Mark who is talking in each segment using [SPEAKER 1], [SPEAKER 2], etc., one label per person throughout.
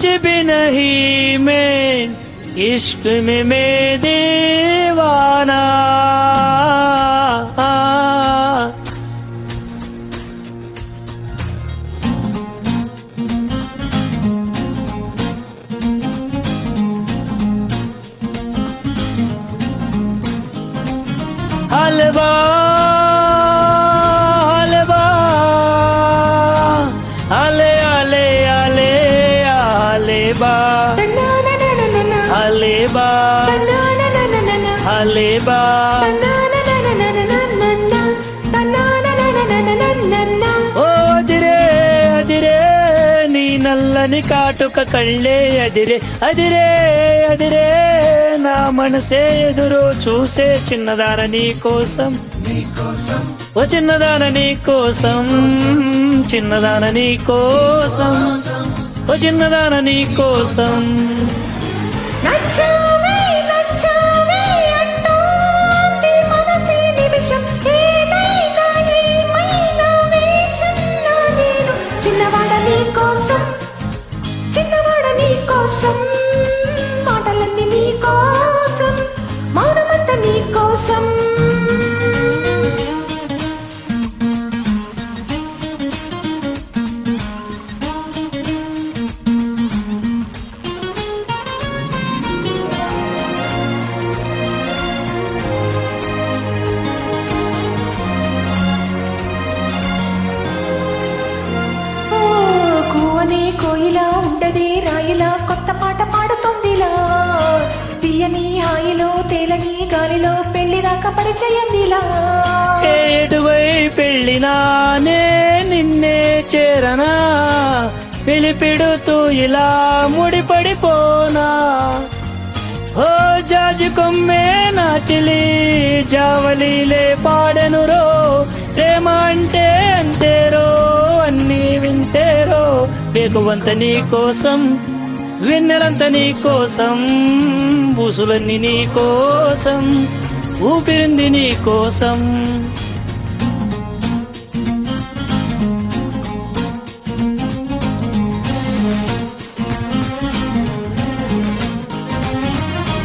[SPEAKER 1] कुछ भी नहीं मैं इश्क में मैं दीवाना। हलवा हलवा हले हले हले हलेबा हलेबा हलेबा ఓ అదిరే అదిరే నీ నల్లని కాటుక కళ్ళే అదిరే అదిరే అదిరే నా మనసే ఎదురు చూసే చిన్నదాన నీ కోసం ఓ చిన్నదాన నీ కోసం చిన్నదాన నీ కోసం ఓ చిన్నదాన నీ కోసం
[SPEAKER 2] మాటలన్నీ నీ కోసం మౌనమంతా నీ కోసం కూవనే కోయిలా ఉండదే రాయిలా కొత్త పాట పాడుతోందిలా తీయని హాయిలో తేలని గాలిలో పెళ్లి దాకా పరిచయందిలా
[SPEAKER 1] ఏడువై పెళ్ళినానే నిన్నే చేరనా పిలిపిడుతూ ఇలా ముడిపడిపోనా ఓ జాజి కొమ్మే నా చిలి జావలీలే పాడెనురో ప్రేమ అంటే అంతేరో అన్నీ వింటేరో వేకువంత నీ కోసం వెన్నెలంత నీ కోసం బూసులన్నీ నీ కోసం ఊపిరింది నీ కోసం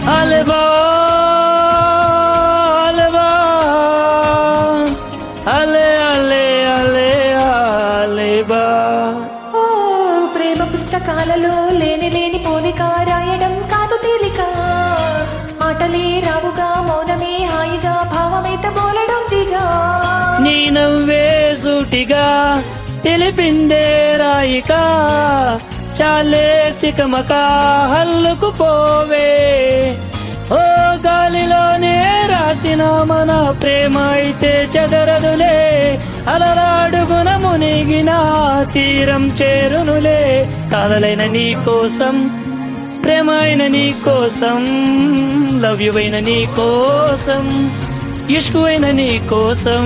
[SPEAKER 1] హల్వా హల్వా హలే హలే హలే హలేబా
[SPEAKER 2] ప్రేమ పుస్తకాలలో లేని లేని పోలిక రాయడం కాదు తేలిక మాటలే రావుగా మౌనమే హాయిగా భావమేత బోలెడొందిగా
[SPEAKER 1] నీ నవ్వే సూటిగా తెలిపిందే రాయిక చాలే తికమక హల్లుకుపోవే ఓ గాలిలోనే రాసిన మన ప్రేమ అయితే చెదరదులే అలరాడుగున మునిగిన తీరం చేరునులే కాదలైన నీ కోసం ప్రేమ అయిన నీ కోసం లవ్ యు అయిన నీ కోసం ఇష్కు అయిన నీ కోసం